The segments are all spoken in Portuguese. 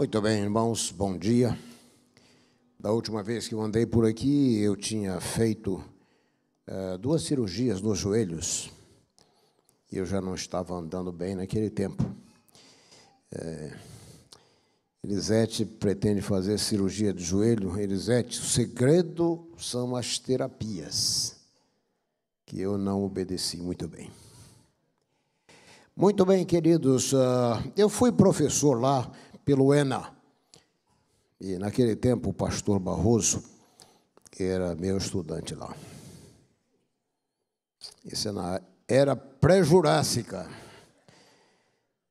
Muito bem, irmãos, bom dia. Da última vez que eu andei por aqui, eu tinha feito 2 cirurgias nos joelhos. E eu já não estava andando bem naquele tempo. Elisete pretende fazer cirurgia de joelho. Elisete, o segredo são as terapias, que eu não obedeci muito bem. Muito bem, queridos, eu fui professor lá pelo ENA, e naquele tempo o pastor Barroso era meu estudante lá. Isso era pré-jurássica,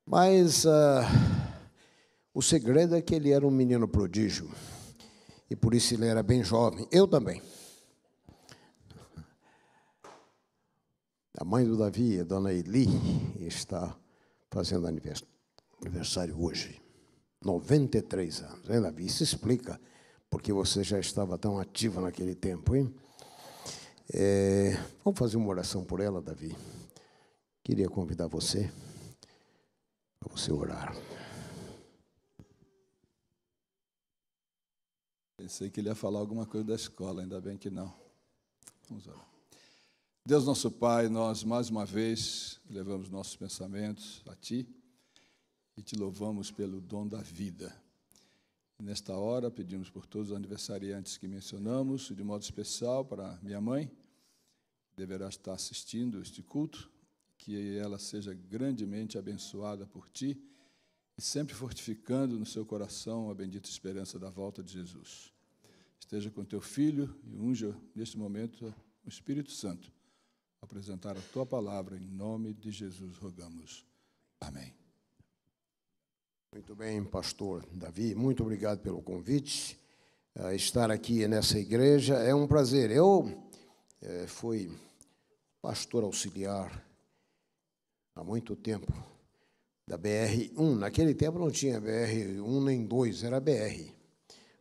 mas o segredo é que ele era um menino prodígio, e por isso ele era bem jovem, eu também. A mãe do Davi, a dona Eli, está fazendo aniversário hoje. 93 anos, hein, Davi? Isso explica porque você já estava tão ativa naquele tempo, hein? Vamos fazer uma oração por ela, Davi. Queria convidar você para você orar. Pensei que ele ia falar alguma coisa da escola, ainda bem que não. Vamos orar. Deus nosso Pai, nós mais uma vez levamos nossos pensamentos a Ti e Te louvamos pelo dom da vida. E nesta hora pedimos por todos os aniversariantes que mencionamos, e de modo especial para minha mãe, que deverá estar assistindo este culto, que ela seja grandemente abençoada por Ti e sempre fortificando no seu coração a bendita esperança da volta de Jesus. Esteja com Teu Filho e unja neste momento o Espírito Santo. Apresentar a Tua palavra, em nome de Jesus, rogamos. Amém. Muito bem, pastor Davi, muito obrigado pelo convite. Estar aqui nessa igreja é um prazer. Eu fui pastor auxiliar há muito tempo da BR-1. Naquele tempo não tinha BR-1 nem 2, era BR,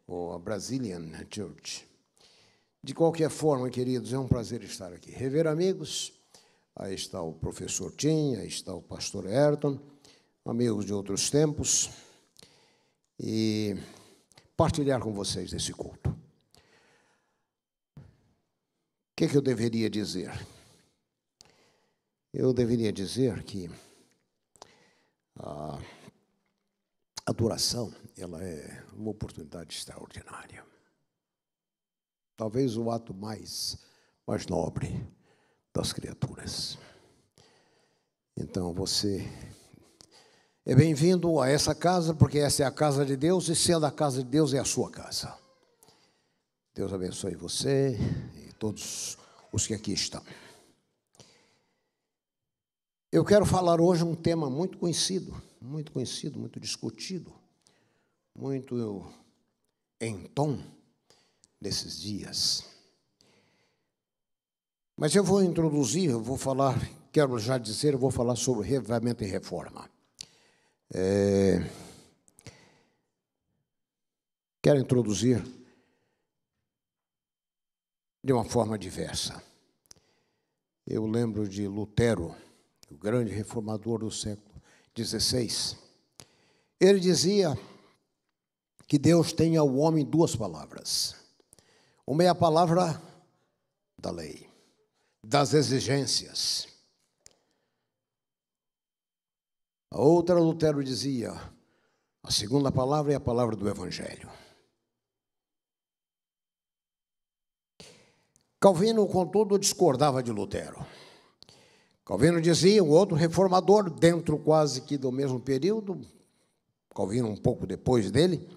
ou a Brazilian Church. De qualquer forma, queridos, é um prazer estar aqui. Rever amigos, aí está o professor Tim, aí está o pastor Ayrton, amigos de outros tempos, e partilhar com vocês esse culto. O que eu deveria dizer? Eu deveria dizer que a adoração, ela é uma oportunidade extraordinária. Talvez o ato mais nobre das criaturas. Então, você é bem-vindo a essa casa, porque essa é a casa de Deus, e sendo a casa de Deus, é a sua casa. Deus abençoe você e todos os que aqui estão. Eu quero falar hoje um tema muito conhecido, muito discutido, muito em tom nesses dias. Mas eu vou introduzir, eu vou falar sobre reavivamento e reforma. Quero introduzir de uma forma diversa. Eu lembro de Lutero, o grande reformador do século XVI. Ele dizia que Deus tem ao homem 2 palavras. Uma é a palavra da lei, das exigências. A outra, Lutero dizia, a segunda palavra é a palavra do Evangelho. Calvino, contudo, discordava de Lutero. Calvino dizia, um outro reformador, dentro quase que do mesmo período, Calvino um pouco depois dele,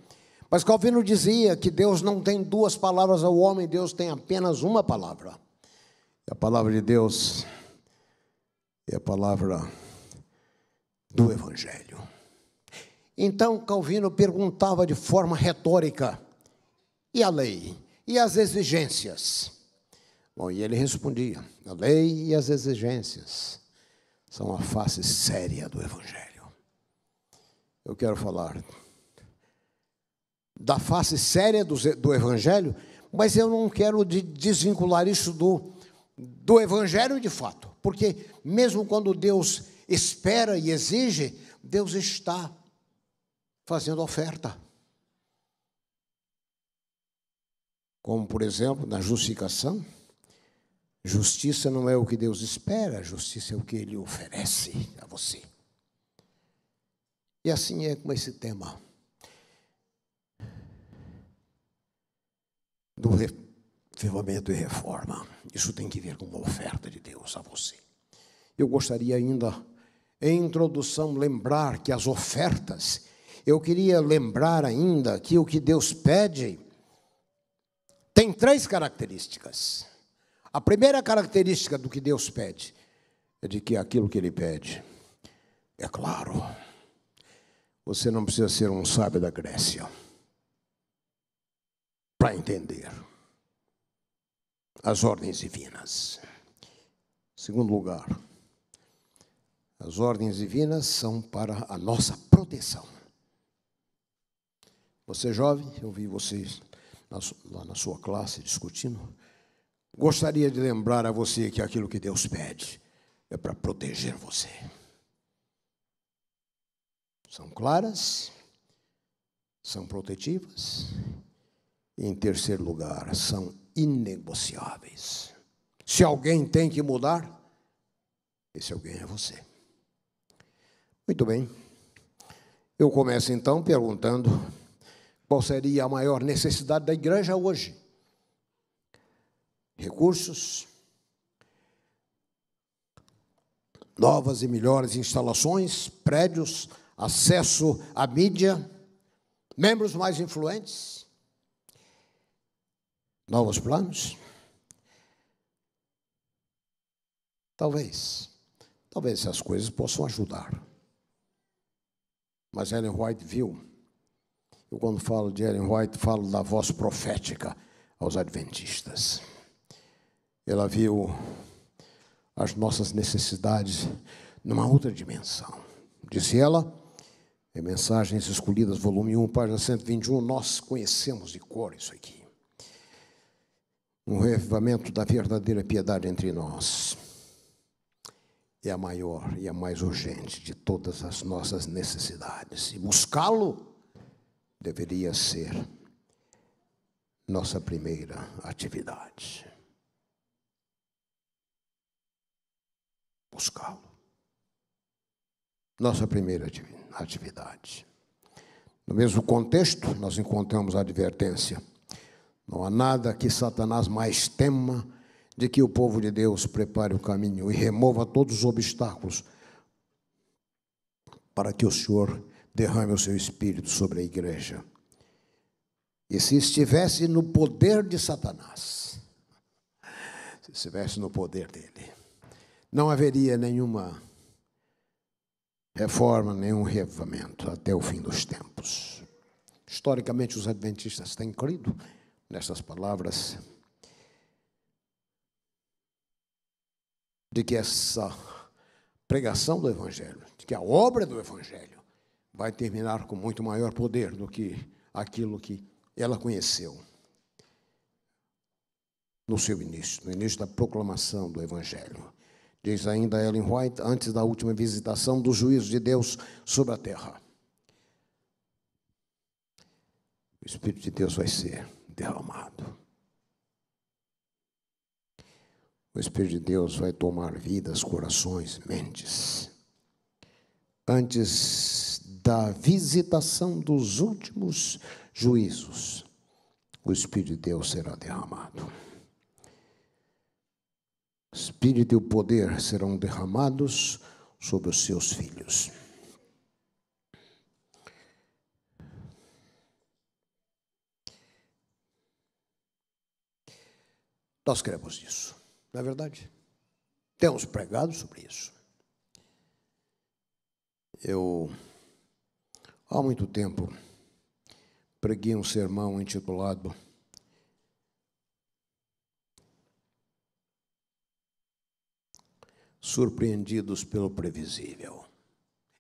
mas Calvino dizia que Deus não tem 2 palavras ao homem, Deus tem apenas uma palavra. E a palavra de Deus é a palavra do Evangelho. Então, Calvino perguntava de forma retórica, e a lei? E as exigências? Bom, e ele respondia, a lei e as exigências são a face séria do Evangelho. Eu quero falar da face séria do Evangelho, mas eu não quero desvincular isso do Evangelho de fato, porque mesmo quando Deus espera e exige, Deus está fazendo oferta. Como, por exemplo, na justificação, justiça não é o que Deus espera, justiça é o que Ele oferece a você. E assim é com esse tema do avivamento e reforma. Isso tem que ver com uma oferta de Deus a você. Eu gostaria ainda, em introdução, lembrar que as ofertas, eu queria lembrar ainda que o que Deus pede tem 3 características. A primeira característica do que Deus pede é de que aquilo que Ele pede é claro. Você não precisa ser um sábio da Grécia para entender as ordens divinas. Em segundo lugar, as ordens divinas são para a nossa proteção. Você jovem, eu vi vocês lá na sua classe discutindo. Gostaria de lembrar a você que aquilo que Deus pede é para proteger você. São claras, são protetivas e, em terceiro lugar, são inegociáveis. Se alguém tem que mudar, esse alguém é você. Muito bem. Eu começo então perguntando qual seria a maior necessidade da igreja hoje. Recursos, novas e melhores instalações, prédios, acesso à mídia, membros mais influentes, novos planos? Talvez essas coisas possam ajudar. Mas Ellen White viu, eu quando falo de Ellen White, falo da voz profética aos adventistas. Ela viu as nossas necessidades numa outra dimensão. Disse ela, em Mensagens Escolhidas, volume 1, página 121, nós conhecemos de cor isso aqui. Um reavivamento da verdadeira piedade entre nós é a maior e a mais urgente de todas as nossas necessidades. E buscá-lo deveria ser nossa primeira atividade. Buscá-lo. Nossa primeira atividade. No mesmo contexto, nós encontramos a advertência. Não há nada que Satanás mais tema de que o povo de Deus prepare o caminho e remova todos os obstáculos para que o Senhor derrame o seu Espírito sobre a igreja. E se estivesse no poder de Satanás, se estivesse no poder dele, não haveria nenhuma reforma, nenhum reavivamento até o fim dos tempos. Historicamente, os adventistas têm crido nessas palavras de que essa pregação do Evangelho, de que a obra do Evangelho vai terminar com muito maior poder do que aquilo que ela conheceu no seu início, no início da proclamação do Evangelho. Diz ainda Ellen White, antes da última visitação do juízo de Deus sobre a terra. O Espírito de Deus vai ser derramado. O Espírito de Deus vai tomar vidas, corações, mentes. Antes da visitação dos últimos juízos, o Espírito de Deus será derramado. O Espírito e o poder serão derramados sobre os seus filhos. Nós cremos nisso, não é verdade? Temos pregado sobre isso. Eu, há muito tempo, preguei um sermão intitulado Surpreendidos pelo previsível.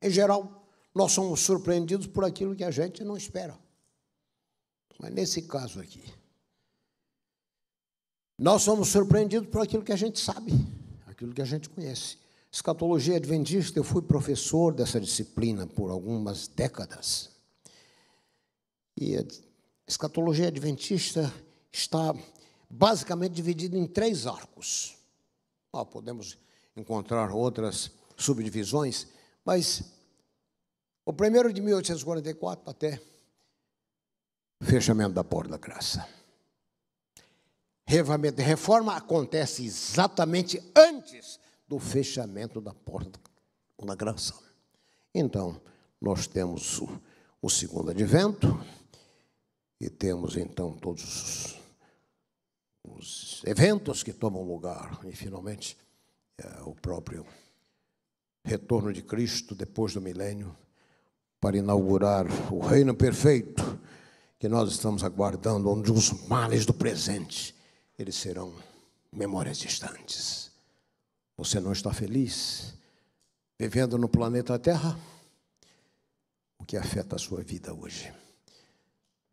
Em geral, nós somos surpreendidos por aquilo que a gente não espera. Mas nesse caso aqui, nós somos surpreendidos por aquilo que a gente sabe, aquilo que a gente conhece. Escatologia adventista, eu fui professor dessa disciplina por algumas décadas. E a escatologia adventista está basicamente dividida em 3 arcos. Podemos encontrar outras subdivisões, mas o primeiro de 1844 até o fechamento da porta da graça. Reavivamento e reforma acontece exatamente antes do fechamento da porta da graça. Então, nós temos o segundo advento e temos, então, todos os eventos que tomam lugar. E, finalmente, o próprio retorno de Cristo depois do milênio para inaugurar o reino perfeito que nós estamos aguardando, onde os males do presente, eles serão memórias distantes. Você não está feliz vivendo no planeta Terra? O que afeta a sua vida hoje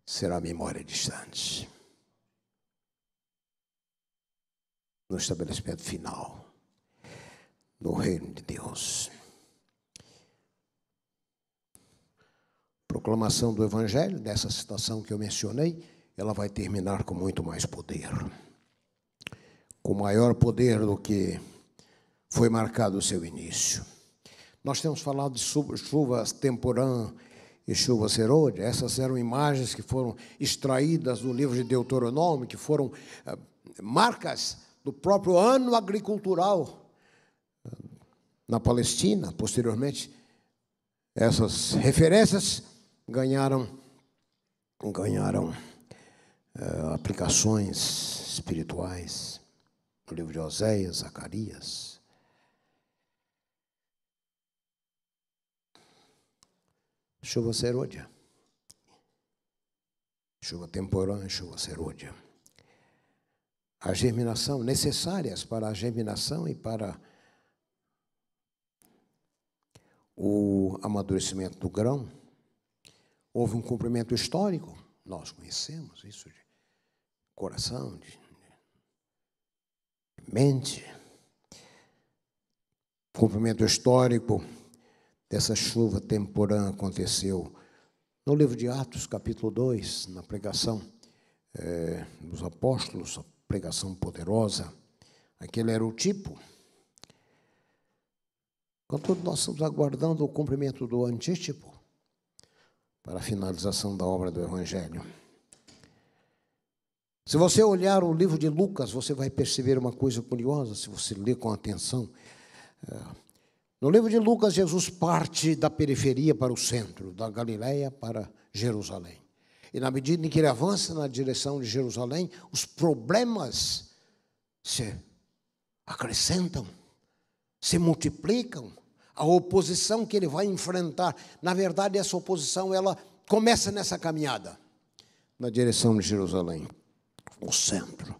será memória distante. No estabelecimento final do reino de Deus. Proclamação do Evangelho, dessa citação que eu mencionei, ela vai terminar com muito mais poder. Com maior poder do que foi marcado o seu início. Nós temos falado de chuvas temporã e chuva serôdia. Essas eram imagens que foram extraídas do livro de Deuteronômio, que foram marcas do próprio ano agricultural na Palestina. Posteriormente, essas referências ganharam aplicações espirituais no livro de Oséias, Zacarias. Chuva serôdia. Chuva temporã e chuva serôdia. A germinação, necessárias para a germinação e para o amadurecimento do grão. Houve um cumprimento histórico, nós conhecemos isso de coração, de mente. Cumprimento histórico dessa chuva temporã aconteceu no livro de Atos, capítulo 2, na pregação dos apóstolos, a pregação poderosa. Aquele era o tipo. Contudo, nós estamos aguardando o cumprimento do antítipo para a finalização da obra do Evangelho. Se você olhar o livro de Lucas, você vai perceber uma coisa curiosa, se você ler com atenção. No livro de Lucas, Jesus parte da periferia para o centro, da Galileia para Jerusalém. E na medida em que ele avança na direção de Jerusalém, os problemas se acrescentam, se multiplicam. A oposição que ele vai enfrentar, na verdade, essa oposição, ela começa nessa caminhada, na direção de Jerusalém. O centro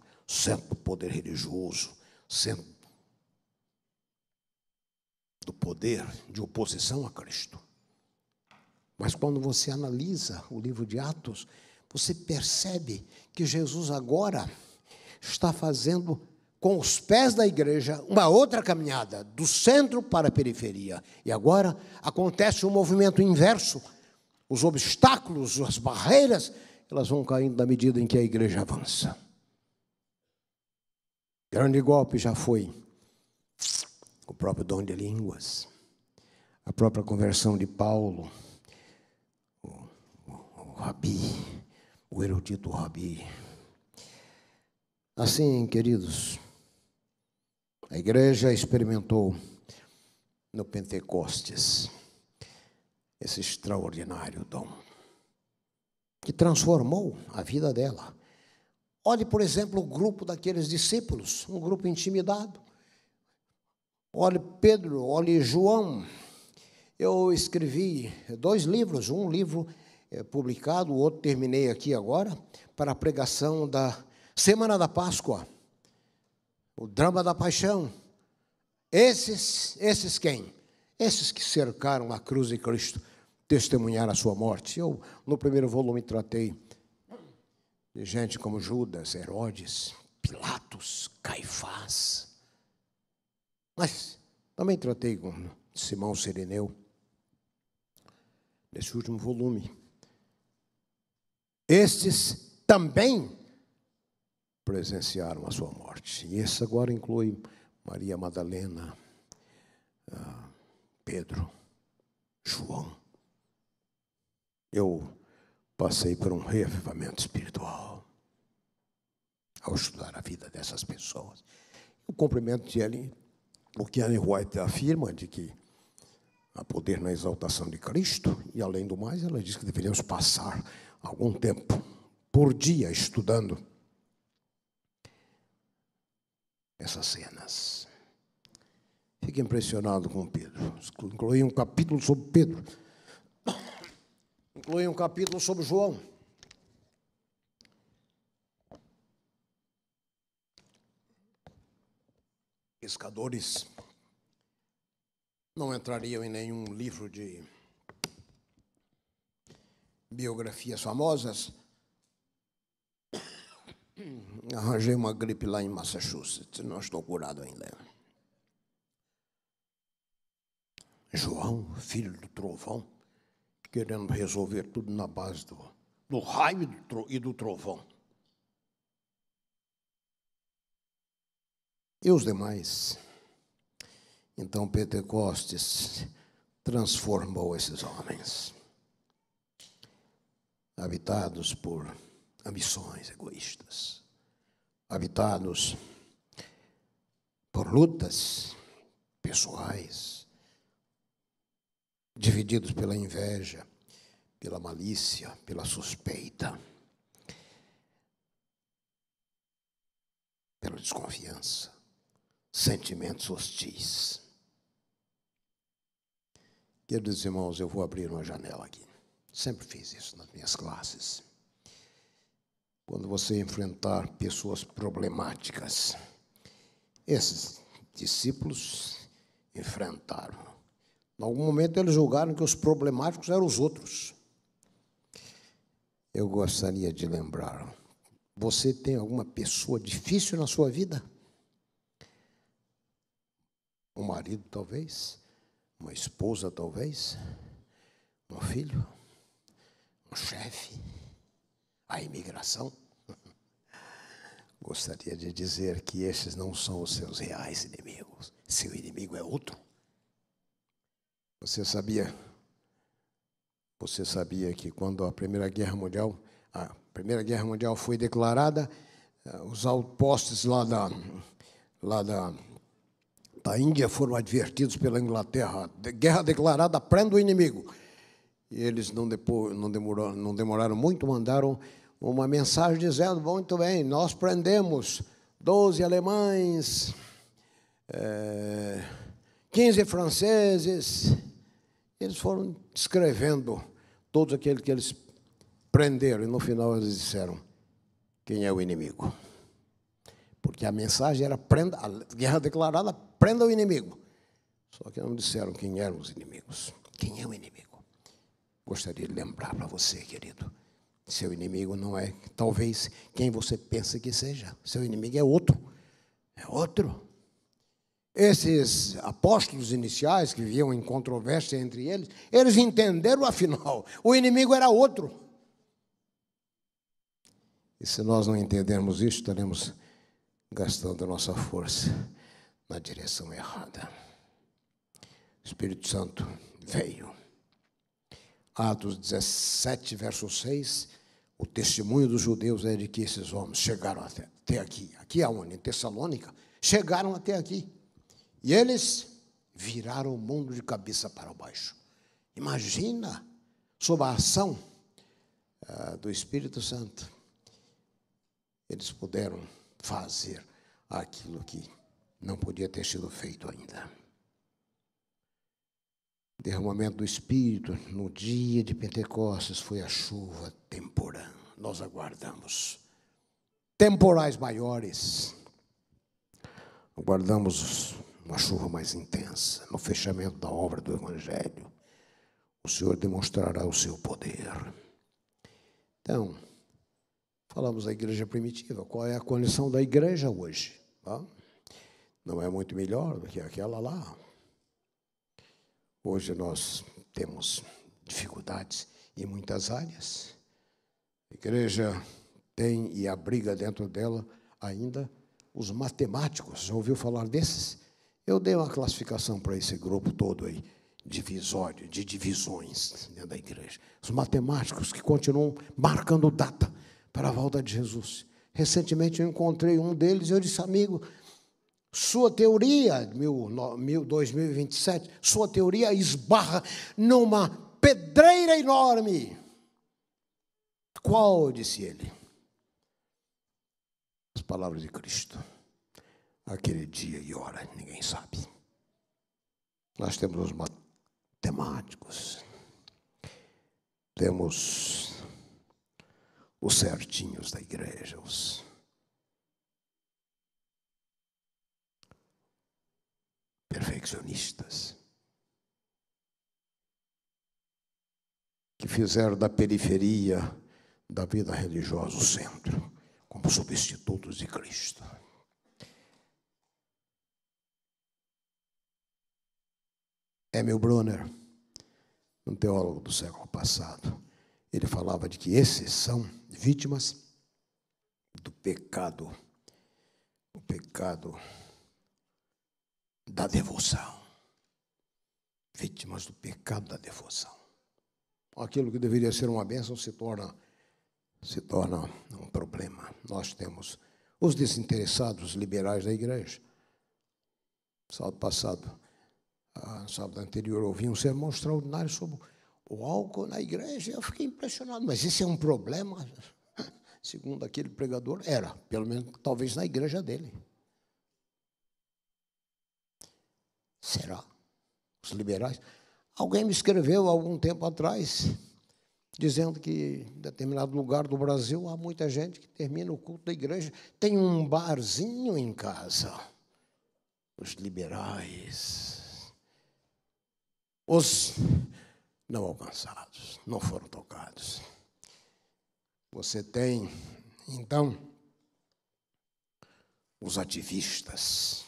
do poder religioso, centro do poder de oposição a Cristo. Mas quando você analisa o livro de Atos, você percebe que Jesus agora está fazendo com os pés da igreja uma outra caminhada, do centro para a periferia. E agora acontece um movimento inverso. Os obstáculos, as barreiras, elas vão caindo na medida em que a igreja avança. Grande golpe já foi o próprio dom de línguas, a própria conversão de Paulo, o Rabi, o erudito Rabi. Assim, queridos, a igreja experimentou no Pentecostes esse extraordinário dom que transformou a vida dela. Olhe, por exemplo, o grupo daqueles discípulos, um grupo intimidado. Olhe Pedro, olhe João. Eu escrevi 2 livros, um livro publicado, o outro terminei aqui agora, para a pregação da Semana da Páscoa, o drama da paixão. Esses quem? Esses que cercaram a cruz de Cristo, testemunharam a sua morte. Eu, no primeiro volume, tratei de gente como Judas, Herodes, Pilatos, Caifás. Mas também tratei com Simão Sirineu, nesse último volume. estes também presenciaram a sua morte. E esse agora inclui Maria Madalena, Pedro, João. Eu passei por um reavivamento espiritual ao estudar a vida dessas pessoas. O cumprimento de Ellen, o que Ellen White afirma de que há poder na exaltação de Cristo, e além do mais, ela diz que deveríamos passar algum tempo por dia estudando essas cenas. Fique impressionado com Pedro. Inclui um capítulo sobre Pedro. Inclui um capítulo sobre João. Pescadores não entrariam em nenhum livro de biografias famosas. Arranjei uma gripe lá em Massachusetts, não estou curado ainda. João, filho do trovão, querendo resolver tudo na base do raio e do trovão. E os demais? Então Pentecostes transformou esses homens, habitados por ambições egoístas, habitados por lutas pessoais, divididos pela inveja, pela malícia, pela suspeita, pela desconfiança, sentimentos hostis. Queridos irmãos, eu vou abrir uma janela aqui. Sempre fiz isso nas minhas classes. Quando você enfrentar pessoas problemáticas, esses discípulos enfrentaram. Em algum momento eles julgaram que os problemáticos eram os outros. Eu gostaria de lembrar, você tem alguma pessoa difícil na sua vida? Um marido, talvez. Uma esposa, talvez. Um filho. Um chefe. A imigração. Gostaria de dizer que esses não são os seus reais inimigos. Seu inimigo é outro. Você sabia que quando a Primeira Guerra Mundial foi declarada, os outposts lá da Índia foram advertidos pela Inglaterra, guerra declarada, prenda o inimigo. E eles não demoraram muito, mandaram uma mensagem dizendo, muito bem, nós prendemos 12 alemães, 15 franceses. Eles foram descrevendo todos aqueles que eles prenderam, e no final eles disseram quem é o inimigo. Porque a mensagem era, a guerra declarada, prenda o inimigo. Só que não disseram quem eram os inimigos. Quem é o inimigo? Gostaria de lembrar para você, querido, seu inimigo não é, talvez, quem você pensa que seja. Seu inimigo é outro. É outro. Esses apóstolos iniciais que viviam em controvérsia entre eles entenderam, afinal, o inimigo era outro. E se nós não entendermos isso, estaremos gastando a nossa força na direção errada. O Espírito Santo veio. Atos 17, verso 6, o testemunho dos judeus é de que esses homens chegaram até aqui. Aqui aonde? Em Tessalônica. Chegaram até aqui. E eles viraram o mundo de cabeça para baixo. Imagina, sob a ação do Espírito Santo, eles puderam fazer aquilo que não podia ter sido feito ainda. Derramamento do Espírito no dia de Pentecostes foi a chuva temporã. Nós aguardamos temporais maiores. Aguardamos uma chuva mais intensa no fechamento da obra do Evangelho. O Senhor demonstrará o seu poder. Então, falamos da igreja primitiva. Qual é a condição da igreja hoje? Não é muito melhor do que aquela lá. Hoje nós temos dificuldades em muitas áreas. A igreja tem e abriga dentro dela ainda os matemáticos. Já ouviu falar desses? Eu dei uma classificação para esse grupo todo aí, divisório, de divisões dentro da igreja. Os matemáticos que continuam marcando data para a volta de Jesus. Recentemente eu encontrei um deles e eu disse: amigo, sua teoria, 2027, sua teoria esbarra numa pedreira enorme. Qual? Disse ele. As palavras de Cristo. Aquele dia e hora, ninguém sabe. Nós temos os matemáticos, temos os certinhos da igreja, os perfeccionistas, que fizeram da periferia da vida religiosa o centro, como substitutos de Cristo. Emil Brunner, um teólogo do século passado, ele falava de que esses são vítimas do pecado, o pecado da devoção. Vítimas do pecado da devoção. Aquilo que deveria ser uma bênção se torna um problema. Nós temos os desinteressados liberais da igreja. Sábado passado, sábado anterior, eu ouvi um sermão extraordinário sobre o álcool na igreja. Eu fiquei impressionado. Mas isso é um problema? Segundo aquele pregador, era. Pelo menos, talvez, na igreja dele. Será? Os liberais? Alguém me escreveu há algum tempo atrás, dizendo que em determinado lugar do Brasil há muita gente que termina o culto da igreja, tem um barzinho em casa. Os liberais, os não alcançados, não foram tocados. Você tem, então, os ativistas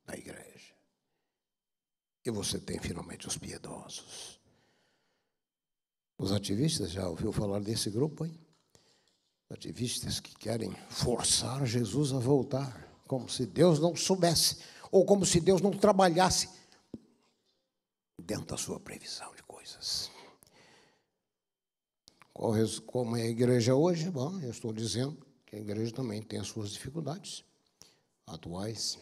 da igreja. E você tem, finalmente, os piedosos. Os ativistas, já ouviu falar desse grupo, hein? Ativistas que querem forçar Jesus a voltar, como se Deus não soubesse, ou como se Deus não trabalhasse dentro da sua previsão de coisas. Como é a igreja hoje? Bom, eu estou dizendo que a igreja também tem as suas dificuldades atuais,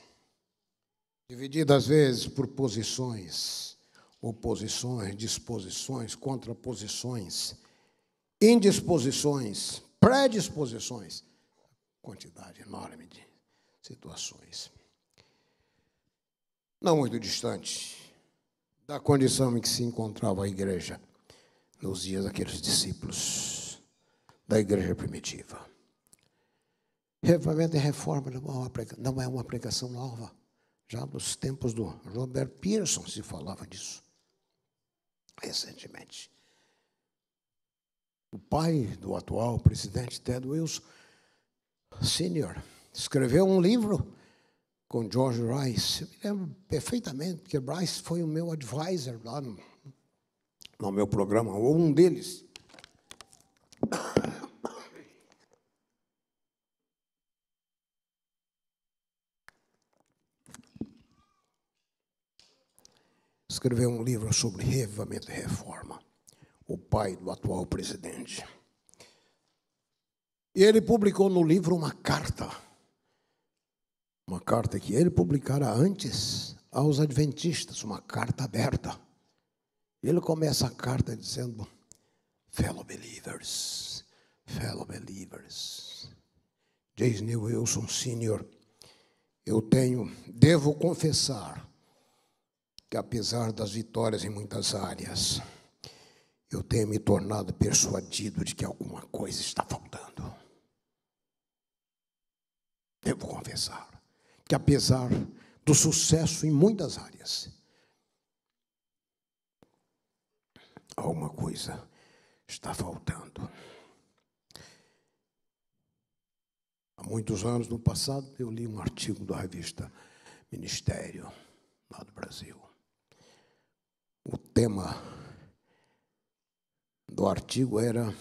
dividida às vezes por posições, oposições, disposições, contraposições, indisposições, predisposições, quantidade enorme de situações. Não muito distante da condição em que se encontrava a igreja nos dias daqueles discípulos da igreja primitiva. Reavivamento e reforma não é uma pregação nova. Já nos tempos do Robert Pearson se falava disso, recentemente. O pai do atual presidente, Ted Wilson, Sr., escreveu um livro com George Rice. Eu me lembro perfeitamente, porque Rice foi o meu advisor lá no meu programa, ou um deles. Escreveu um livro sobre reavivamento e reforma, o pai do atual presidente. E ele publicou no livro uma carta que ele publicara antes aos adventistas, uma carta aberta. Ele começa a carta dizendo: fellow believers, J. Neil Wilson Sr., devo confessar que, apesar das vitórias em muitas áreas, eu tenho me tornado persuadido de que alguma coisa está faltando. Devo confessar que, apesar do sucesso em muitas áreas, alguma coisa está faltando. Há muitos anos, no passado, eu li um artigo da revista Ministério, lá do Brasil. O tema do artigo era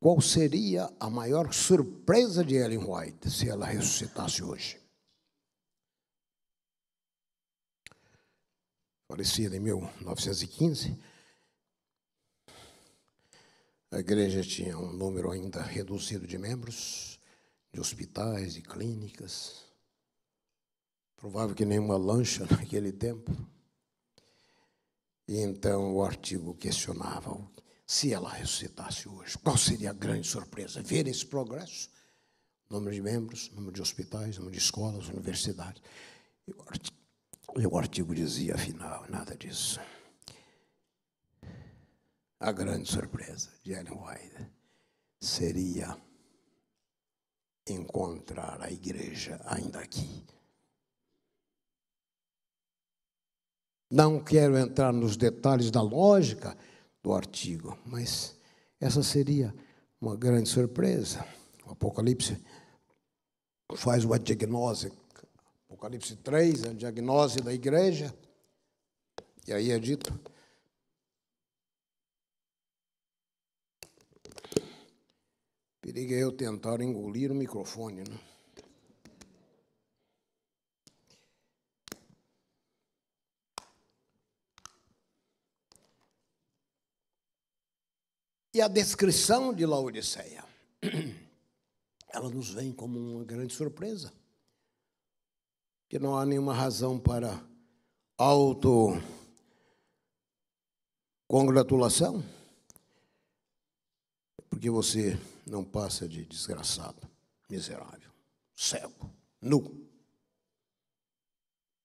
qual seria a maior surpresa de Ellen White se ela ressuscitasse hoje? Falecida em 1915, a igreja tinha um número ainda reduzido de membros, de hospitais e clínicas. Provável que nenhuma lancha naquele tempo. E então o artigo questionava, se ela ressuscitasse hoje, qual seria a grande surpresa? Ver esse progresso? Número de membros, número de hospitais, número de escolas, universidades. E o artigo dizia, afinal, nada disso. A grande surpresa de Ellen White seria encontrar a igreja ainda aqui. Não quero entrar nos detalhes da lógica do artigo, mas essa seria uma grande surpresa. O Apocalipse faz uma diagnose. Apocalipse 3, a diagnose da igreja. E aí é dito: perigo é eu tentar engolir o microfone, né? E a descrição de Laodiceia, ela nos vem como uma grande surpresa, que não há nenhuma razão para autocongratulação, porque você não passa de desgraçado, miserável, cego, nu.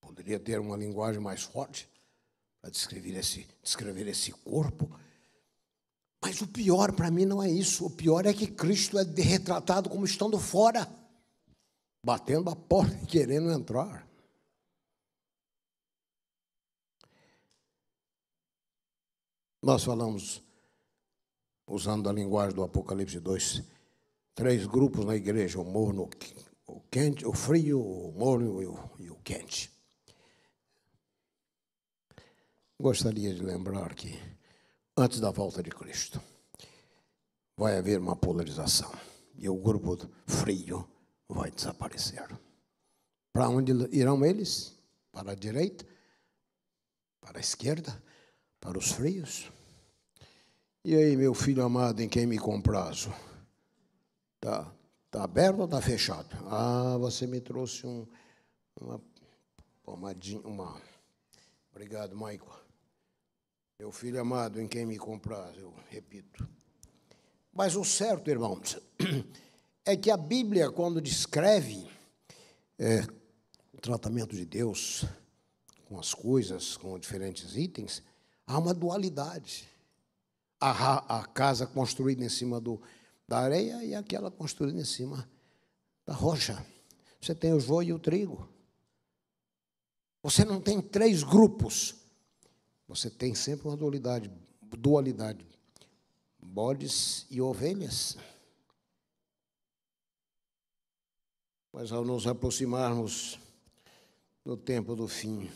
Poderia ter uma linguagem mais forte para descrever esse corpo. Mas o pior para mim não é isso. O pior é que Cristo é retratado como estando fora, batendo a porta e querendo entrar. Nós falamos, usando a linguagem do Apocalipse 2, 3 grupos na igreja: o morno, o quente, o frio, o morno e o quente. Gostaria de lembrar que, antes da volta de Cristo, vai haver uma polarização. E o grupo frio vai desaparecer. Para onde irão eles? Para a direita? Para a esquerda? Para os frios? E aí, meu filho amado, em quem me comprazo? Tá aberto ou está fechado? Ah, você me trouxe uma pomadinha, Obrigado, Michael. Meu filho amado, em quem me compraz, eu repito. Mas o certo, irmãos, é que a Bíblia, quando descreve o tratamento de Deus com as coisas, com diferentes itens, há uma dualidade. A casa construída em cima da areia e aquela construída em cima da rocha. Você tem o joio e o trigo. Você não tem 3 grupos. Você tem sempre uma dualidade. Bodes e ovelhas. Mas ao nos aproximarmos do tempo do fim,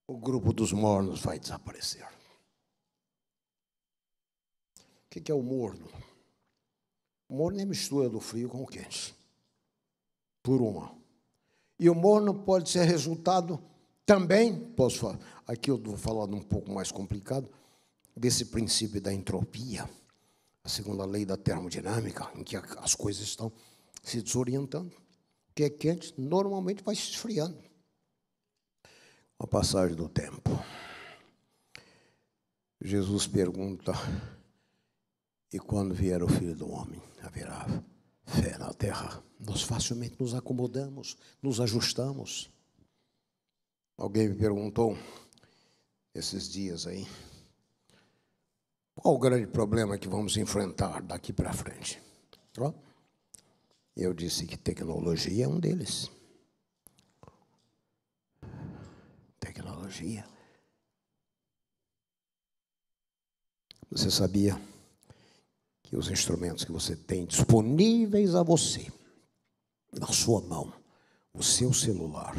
o grupo dos mornos vai desaparecer. O que é o morno? O morno é a mistura do frio com o quente, por uma. E o morno pode ser resultado também, posso falar, aqui eu vou falar um pouco mais complicado, desse princípio da entropia, a segunda lei da termodinâmica, em que as coisas estão se desorientando. O que é quente normalmente vai se esfriando. Com a passagem do tempo, Jesus pergunta: e quando vier o Filho do Homem, haverá fé na terra? Nós facilmente nos acomodamos, nos ajustamos. Alguém me perguntou esses dias aí, qual o grande problema que vamos enfrentar daqui para frente? Eu disse que tecnologia é um deles. Tecnologia. Você sabia que os instrumentos que você tem disponíveis a você, na sua mão, o seu celular,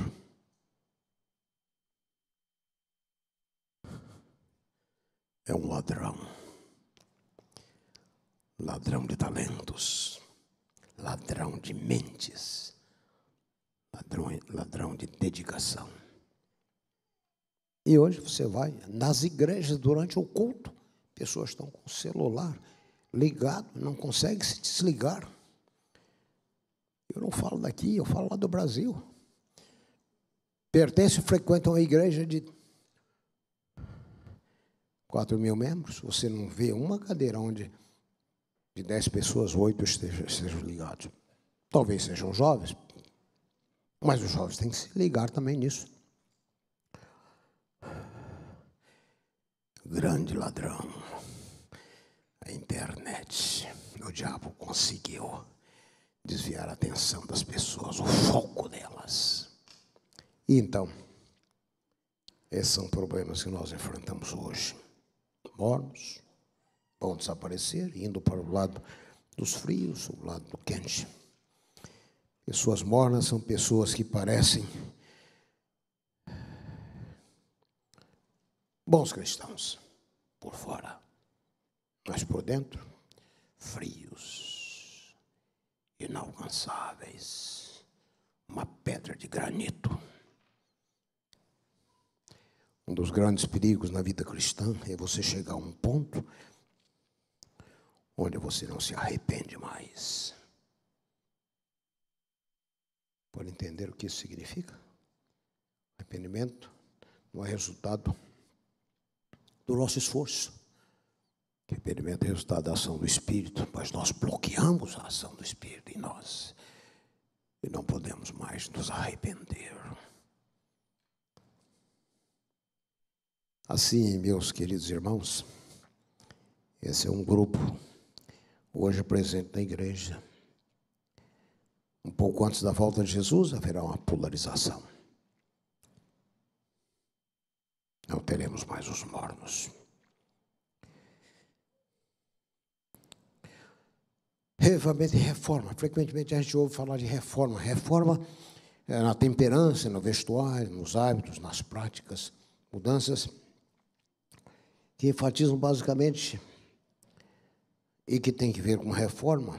é um ladrão. ladrão de talentos, ladrão de mentes, ladrão de dedicação. E hoje você vai nas igrejas durante o culto, pessoas estão com o celular ligado, não conseguem se desligar. Eu não falo daqui, eu falo lá do Brasil. Pertencem e frequentam a igreja de 4.000 membros. Você não vê uma cadeira onde de 10 pessoas, 8 estejam ligados. Talvez sejam jovens, mas os jovens têm que se ligar também nisso. Grande ladrão, a internet. O diabo conseguiu desviar a atenção das pessoas, o foco delas. E então, esses são problemas que nós enfrentamos hoje. Mornos vão desaparecer, indo para o lado dos frios, o lado do quente. Pessoas mornas são pessoas que parecem bons cristãos por fora, mas por dentro, frios, inalcançáveis, uma pedra de granito. Um dos grandes perigos na vida cristã é você chegar a um ponto onde você não se arrepende mais. Pode entender o que isso significa? Arrependimento não é resultado do nosso esforço. Arrependimento é resultado da ação do Espírito, mas nós bloqueamos a ação do Espírito em nós e não podemos mais nos arrepender. Assim, meus queridos irmãos, esse é um grupo hoje presente na igreja. Um pouco antes da volta de Jesus, haverá uma polarização. Não teremos mais os mornos. Reavivamento e reforma. Frequentemente a gente ouve falar de reforma. Reforma é na temperança, no vestuário, nos hábitos, nas práticas. Mudanças que enfatizam basicamente e que tem que ver com reforma,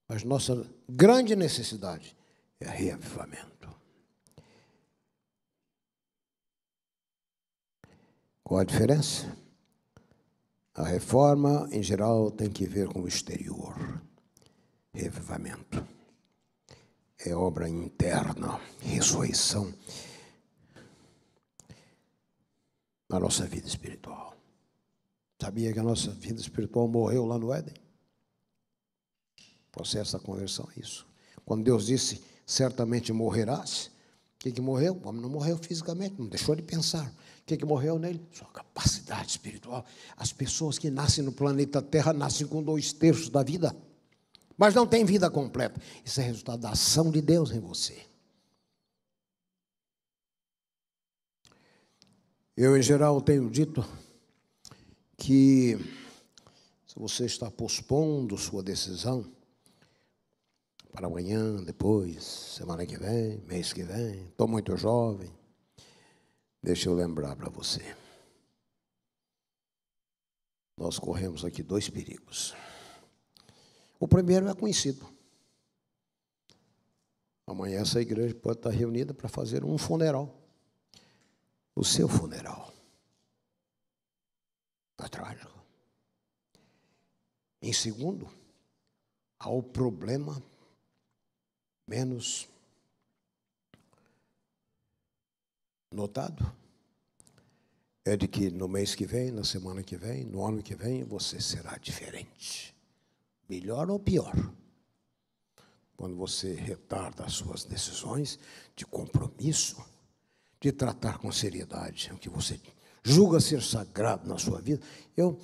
mas nossa grande necessidade é reavivamento. Qual a diferença? A reforma, em geral, tem que ver com o exterior. Reavivamento é obra interna, ressurreição na nossa vida espiritual. Sabia que a nossa vida espiritual morreu lá no Éden? O processo da conversão é isso. Quando Deus disse, certamente morrerás, o que morreu? O homem não morreu fisicamente, não deixou de pensar. O que morreu nele? Sua capacidade espiritual. As pessoas que nascem no planeta Terra nascem com 2/3 da vida, mas não têm vida completa. Isso é resultado da ação de Deus em você. Eu, em geral, tenho dito que se você está pospondo sua decisão para amanhã, depois, semana que vem, mês que vem, estou muito jovem, deixa eu lembrar para você. Nós corremos aqui 2 perigos. O primeiro é conhecido. Amanhã essa igreja pode estar reunida para fazer um funeral. O seu funeral. É trágico. Em segundo, há o problema menos notado. É de que no mês que vem, na semana que vem, no ano que vem, você será diferente. Melhor ou pior? Quando você retarda as suas decisões de compromisso, de tratar com seriedade o que você julga ser sagrado na sua vida. Eu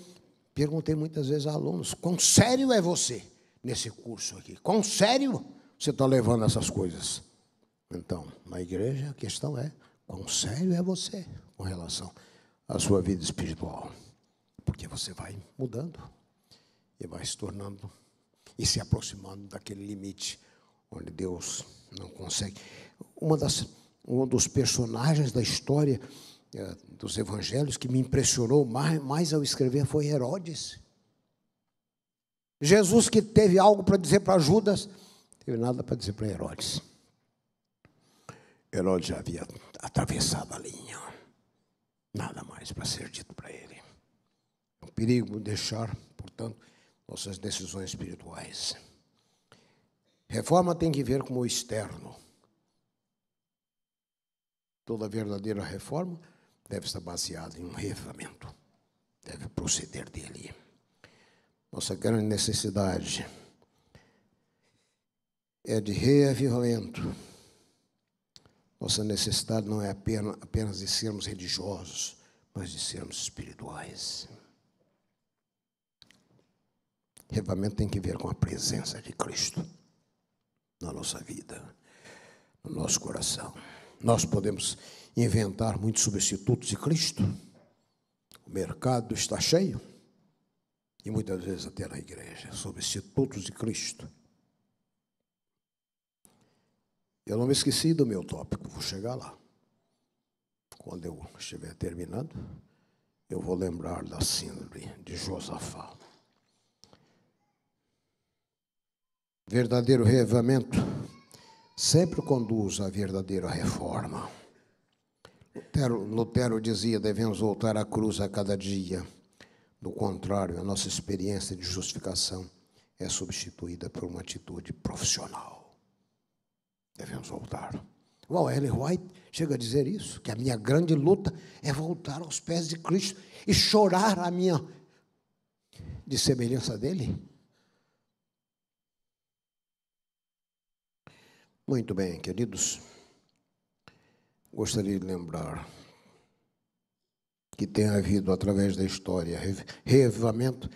perguntei muitas vezes a alunos, quão sério é você nesse curso aqui? Quão sério você está levando essas coisas? Então, na igreja, a questão é, quão sério é você com relação à sua vida espiritual? Porque você vai mudando e vai se tornando e se aproximando daquele limite onde Deus não consegue. Um dos personagens da história dos evangelhos que me impressionou mais ao escrever foi Herodes. Jesus, que teve algo para dizer para Judas, não teve nada para dizer para Herodes. Herodes já havia atravessado a linha. Nada mais para ser dito para ele. É um perigo deixar, portanto, nossas decisões espirituais. Reforma tem que ver com o externo. Toda verdadeira reforma deve estar baseada em um reavivamento. Deve proceder dele. Nossa grande necessidade é de reavivamento. Nossa necessidade não é apenas de sermos religiosos, mas de sermos espirituais. Reavivamento tem que ver com a presença de Cristo na nossa vida, no nosso coração. Nós podemos inventar muitos substitutos de Cristo. O mercado está cheio, e muitas vezes até na igreja, substitutos de Cristo. Eu não me esqueci do meu tópico, vou chegar lá. Quando eu estiver terminando, eu vou lembrar da síndrome de Josafá. Verdadeiro reavivamento sempre conduz à verdadeira reforma. Lutero dizia, devemos voltar à cruz a cada dia. Do contrário, a nossa experiência de justificação é substituída por uma atitude profissional. Devemos voltar. O Ellen White chega a dizer isso, que a minha grande luta é voltar aos pés de Cristo e chorar a minha de semelhança dele. Muito bem, queridos. Gostaria de lembrar que tem havido, através da história, reavivamento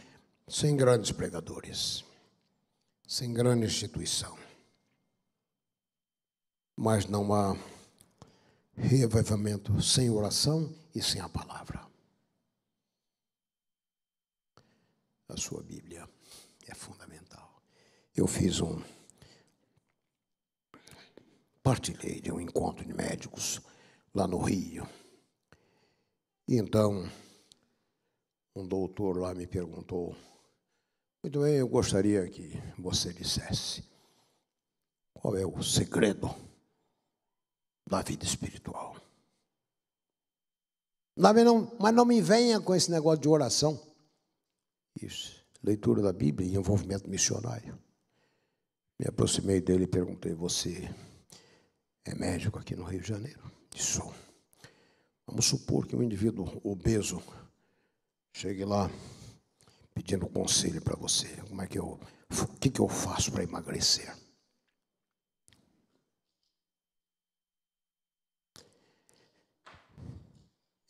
sem grandes pregadores, sem grande instituição. Mas não há reavivamento sem oração e sem a palavra. A sua Bíblia é fundamental. Eu partilhei de um encontro de médicos lá no Rio. E então, um doutor lá me perguntou, muito bem, eu gostaria que você dissesse qual é o segredo da vida espiritual. Mas não me venha com esse negócio de oração. Isso, leitura da Bíblia e envolvimento missionário. Me aproximei dele e perguntei, você é médico aqui no Rio de Janeiro? Disse, sou. Vamos supor que um indivíduo obeso chegue lá pedindo conselho para você. O que eu faço para emagrecer?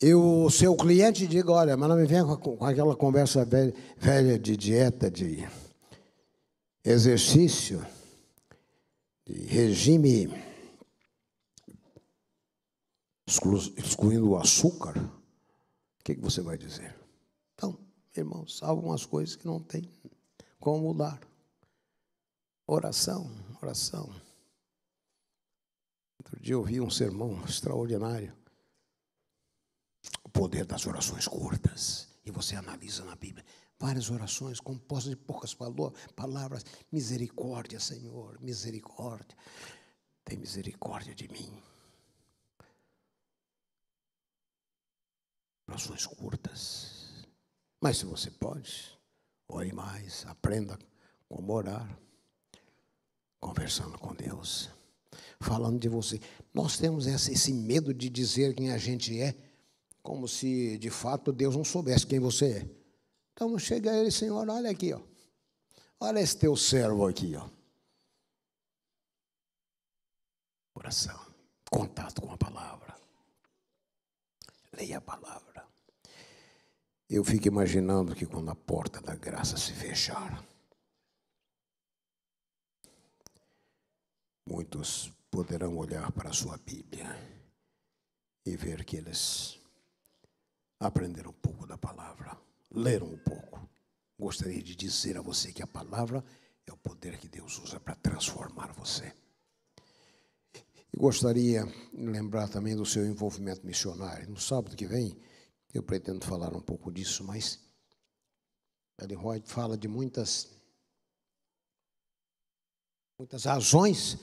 E o seu cliente diga, olha, mas não me venha com aquela conversa velha de dieta, de exercício, de regime, excluindo o açúcar. O que você vai dizer? Então, irmãos, há algumas coisas que não tem como mudar. Oração. Outro dia eu ouvi um sermão extraordinário. O poder das orações curtas. E você analisa na Bíblia várias orações compostas de poucas palavras. Misericórdia, Senhor, misericórdia. Tem misericórdia de mim. Orações curtas. Mas se você pode, ore mais, aprenda como orar. Conversando com Deus. Falando de você. Nós temos esse medo de dizer quem a gente é, como se, de fato, Deus não soubesse quem você é. Então, chega a ele, Senhor, olha aqui, ó. Olha esse teu servo aqui, ó. Oração, contato com a palavra. Leia a palavra. Eu fico imaginando que quando a porta da graça se fechar, muitos poderão olhar para a sua Bíblia e ver que eles aprenderam um pouco da palavra, leram um pouco. Gostaria de dizer a você que a palavra é o poder que Deus usa para transformar você. E gostaria de lembrar também do seu envolvimento missionário. No sábado que vem, eu pretendo falar um pouco disso, mas Ellen White fala de muitas muitas razões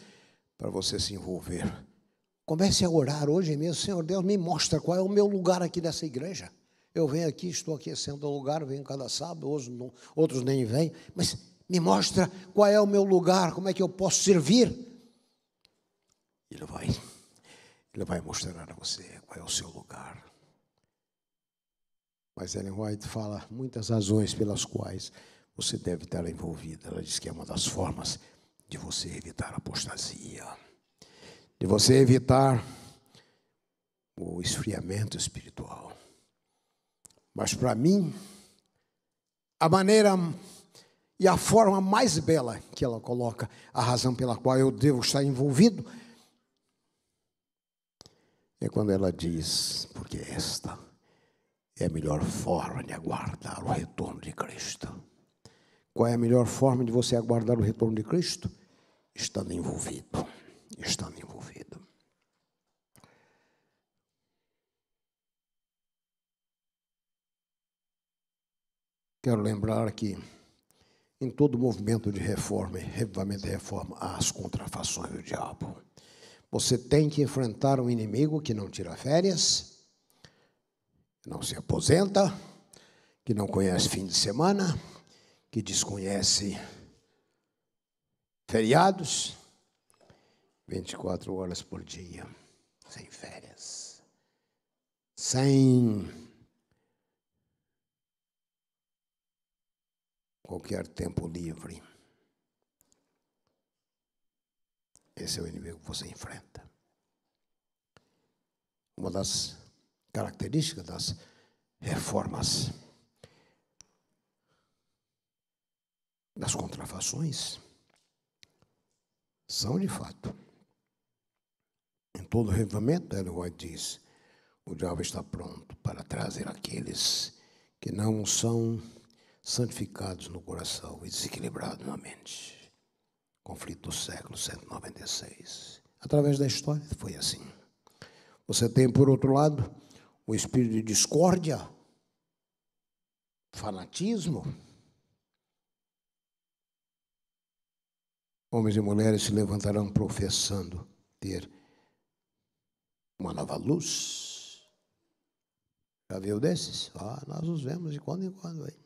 para você se envolver. Comece a orar hoje mesmo. Senhor Deus, me mostra qual é o meu lugar aqui nessa igreja. Eu venho aqui, estou aqui sendo um lugar, venho cada sábado, outros nem vêm, mas me mostra qual é o meu lugar, como é que eu posso servir. Ele vai mostrar a você qual é o seu lugar. Mas Ellen White fala muitas razões pelas quais você deve estar envolvido. Ela diz que é uma das formas de você evitar a apostasia, de você evitar o esfriamento espiritual. Mas para mim, a maneira e a forma mais bela que ela coloca, a razão pela qual eu devo estar envolvido, é quando ela diz, porque esta é a melhor forma de aguardar o retorno de Cristo. Qual é a melhor forma de você aguardar o retorno de Cristo? Estando envolvido. Estando envolvido. Quero lembrar que em todo movimento de reforma, revivamento e reforma, há as contrafações do diabo. Você tem que enfrentar um inimigo que não tira férias, que não se aposenta, que não conhece fim de semana, que desconhece feriados, 24 horas por dia, sem férias, sem qualquer tempo livre. Esse é o inimigo que você enfrenta. Uma das características das reformas, das contrafações, são de fato. Em todo revivamento, Ellen White diz, o diabo está pronto para trazer aqueles que não são santificados no coração e desequilibrados na mente. Conflito do século 196. Através da história foi assim. Você tem, por outro lado, o espírito de discórdia, fanatismo. Homens e mulheres se levantarão professando ter uma nova luz. Já viu desses? Nós os vemos de quando em quando aí.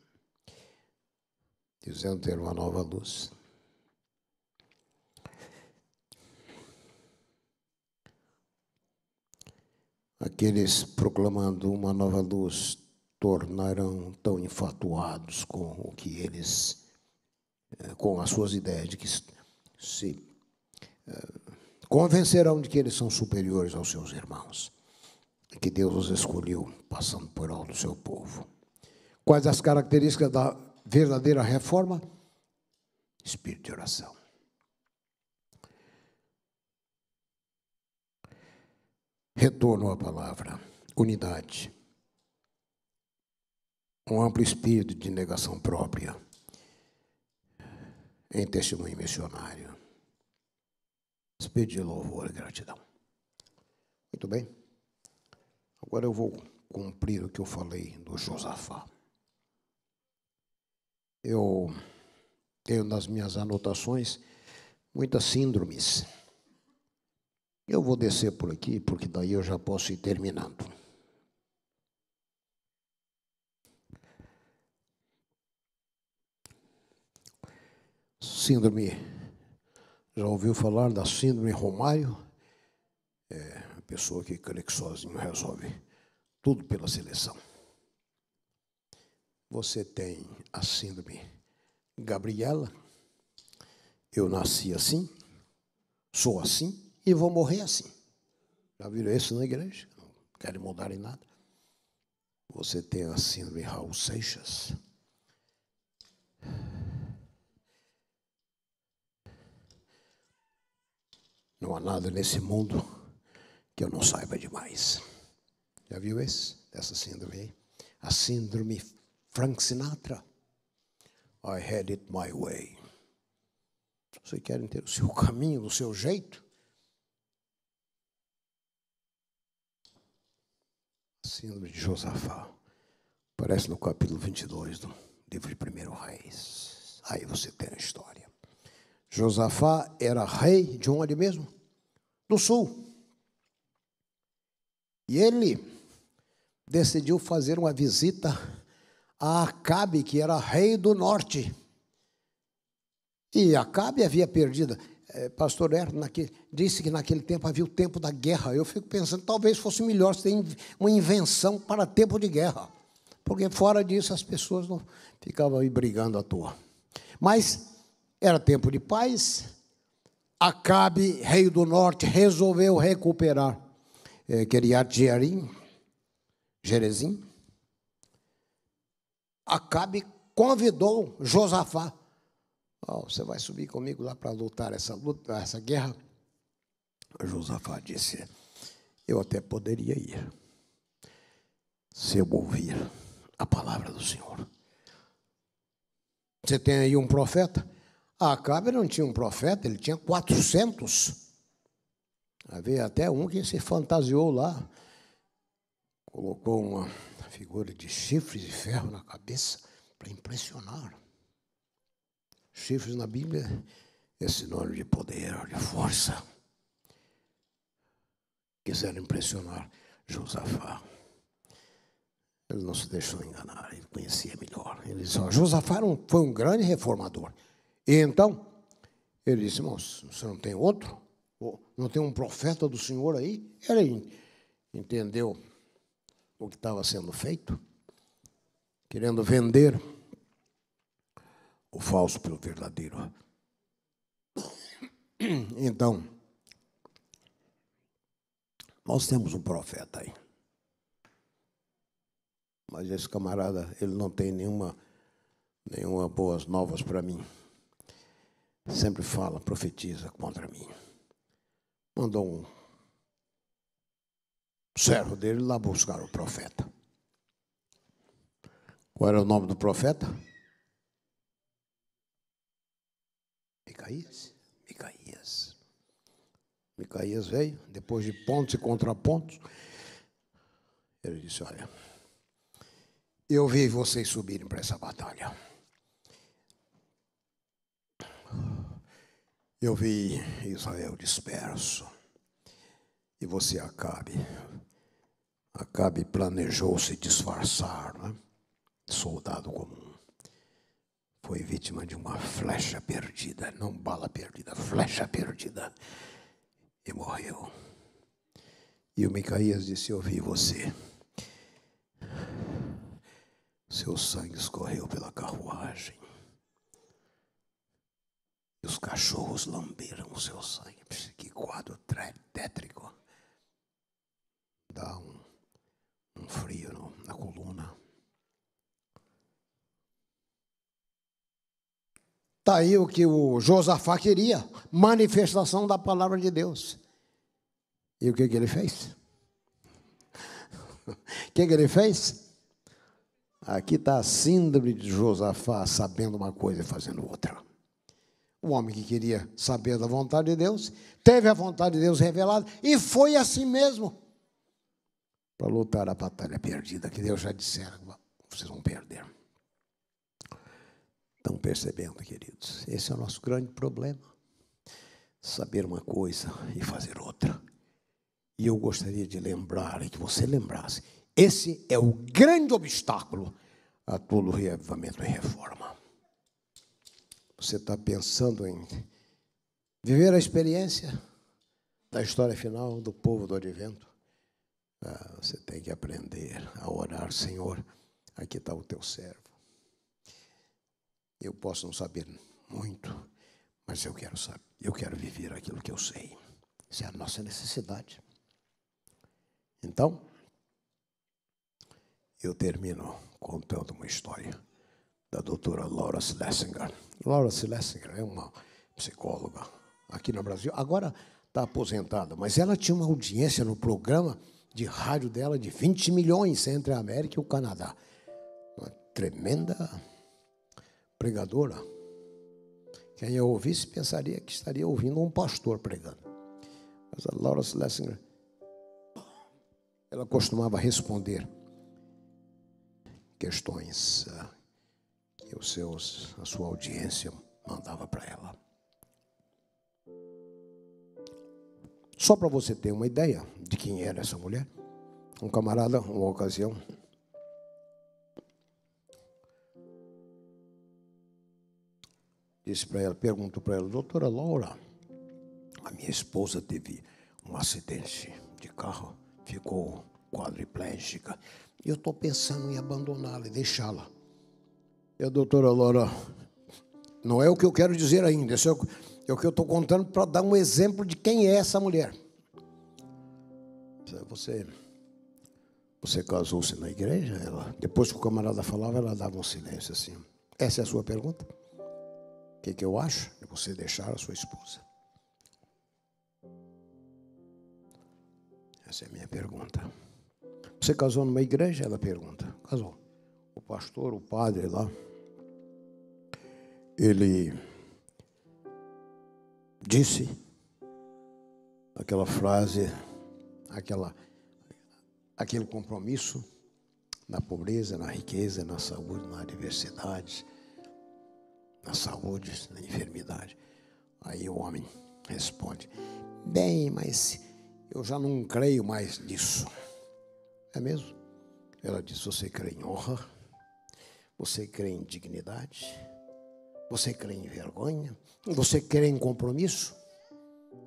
Dizendo ter uma nova luz. Aqueles proclamando uma nova luz tornarão tão enfatuados com o que eles, com as suas ideias, de que se convencerão de que eles são superiores aos seus irmãos, que Deus os escolheu passando por alto do seu povo. Quais as características da verdadeira reforma? Espírito de oração. Retorno à palavra, unidade, um amplo espírito de negação própria, em testemunho missionário, espírito de louvor e gratidão. Muito bem. Agora eu vou cumprir o que eu falei do Josafá. Eu tenho nas minhas anotações muitas síndromes. Eu vou descer por aqui, porque daí eu já posso ir terminando. Síndrome, já ouviu falar da síndrome Romário? É a pessoa que crê que sozinho resolve tudo pela seleção. Você tem a síndrome Gabriela. Eu nasci assim, sou assim e vou morrer assim. Já viram isso na igreja? Não querem mudar em nada. Você tem a síndrome Raul Seixas. Não há nada nesse mundo que eu não saiba demais. Já viu essa síndrome aí? A síndrome Frank Sinatra. I had it my way. Vocês querem ter o seu caminho, o seu jeito? A síndrome de Josafá. Aparece no capítulo 22 do livro de 1 Reis. Aí você tem a história. Josafá era rei de onde mesmo? Do sul. E ele decidiu fazer uma visita a Acabe, que era rei do norte. E Acabe havia perdido. Pastor Herto disse que naquele tempo havia o tempo da guerra. Eu fico pensando, talvez fosse melhor se ter uma invenção para tempo de guerra. Porque fora disso as pessoas não ficavam aí brigando à toa. Mas era tempo de paz. Acabe, rei do norte, resolveu recuperar Kiriat Jearim, Gerezim. Acabe convidou Josafá. Você vai subir comigo lá para lutar essa guerra? Josafá disse, eu até poderia ir, se eu ouvir a palavra do Senhor. Você tem aí um profeta? Acabe não tinha um profeta, ele tinha 400. Havia até um que se fantasiou lá, colocou uma figura de chifres de ferro na cabeça para impressionar. Chifres na Bíblia é sinônimo de poder, de força. Quiseram impressionar Josafá. Ele não se deixou enganar, ele conhecia melhor. Ele disse, Josafá foi um grande reformador. E então, ele disse, irmãos, você não tem outro? Não tem um profeta do Senhor aí? Ele entendeu o que estava sendo feito, querendo vender o falso pelo verdadeiro. Então, nós temos um profeta aí. Mas esse camarada, ele não tem nenhuma boas novas para mim. Sempre fala, profetiza contra mim. Mandou um servo dele lá buscar o profeta. Qual era o nome do profeta? Micaías. Micaías veio, depois de pontos e contrapontos. Ele disse, olha, eu vi vocês subirem para essa batalha. Eu vi Israel disperso. E você, Acabe planejou se disfarçar, né? Soldado comum. Foi vítima de uma flecha perdida, não bala perdida, flecha perdida. E morreu. E o Micaías disse, eu vi você. Seu sangue escorreu pela carruagem. E os cachorros lamberam o seu sangue. Que quadro tétrico. Dá um frio na coluna. Está aí o que o Josafá queria, manifestação da palavra de Deus. E o que ele fez? O que ele fez? Aqui está a síndrome de Josafá, sabendo uma coisa e fazendo outra. O homem que queria saber da vontade de Deus, teve a vontade de Deus revelada, e foi assim mesmo, para lutar a batalha perdida, que Deus já dissera, vocês vão perder. Estão percebendo, queridos? Esse é o nosso grande problema. Saber uma coisa e fazer outra. E eu gostaria de lembrar, e que você lembrasse, esse é o grande obstáculo a todo reavivamento e reforma. Você está pensando em viver a experiência da história final do povo do advento? Você tem que aprender a orar, Senhor, aqui está o teu servo. Eu posso não saber muito, mas eu quero saber, eu quero viver aquilo que eu sei. Isso é a nossa necessidade. Então, eu termino contando uma história da doutora Laura Schlesinger. Laura Schlesinger é uma psicóloga aqui no Brasil. Agora está aposentada, mas ela tinha uma audiência no programa de rádio dela de 20 milhões entre a América e o Canadá. Uma tremenda pregadora. Quem eu ouvisse pensaria que estaria ouvindo um pastor pregando. Mas a Laura Schlesinger, ela costumava responder questões que a sua audiência mandava para ela. Só para você ter uma ideia de quem era essa mulher, um camarada, uma ocasião, disse para ela, perguntou para ela, doutora Laura, a minha esposa teve um acidente de carro, ficou quadriplégica, e eu estou pensando em abandoná-la e deixá-la. E a doutora Laura, não é o que eu quero dizer ainda, isso é o que eu estou contando para dar um exemplo de quem é essa mulher. Você casou-se na igreja? Depois que o camarada falava, ela dava um silêncio assim. Essa é a sua pergunta? O que eu acho de você deixar a sua esposa? Essa é a minha pergunta. Você casou numa igreja? Ela pergunta. Casou. O pastor, o padre lá, ele disse aquela frase, aquele compromisso na pobreza, na riqueza, na saúde, na diversidade, na saúde, na enfermidade. Aí o homem responde, bem, mas eu já não creio mais nisso. É mesmo? Ela disse, você crê em honra? Você crê em dignidade? Você crê em vergonha? Você crê em compromisso?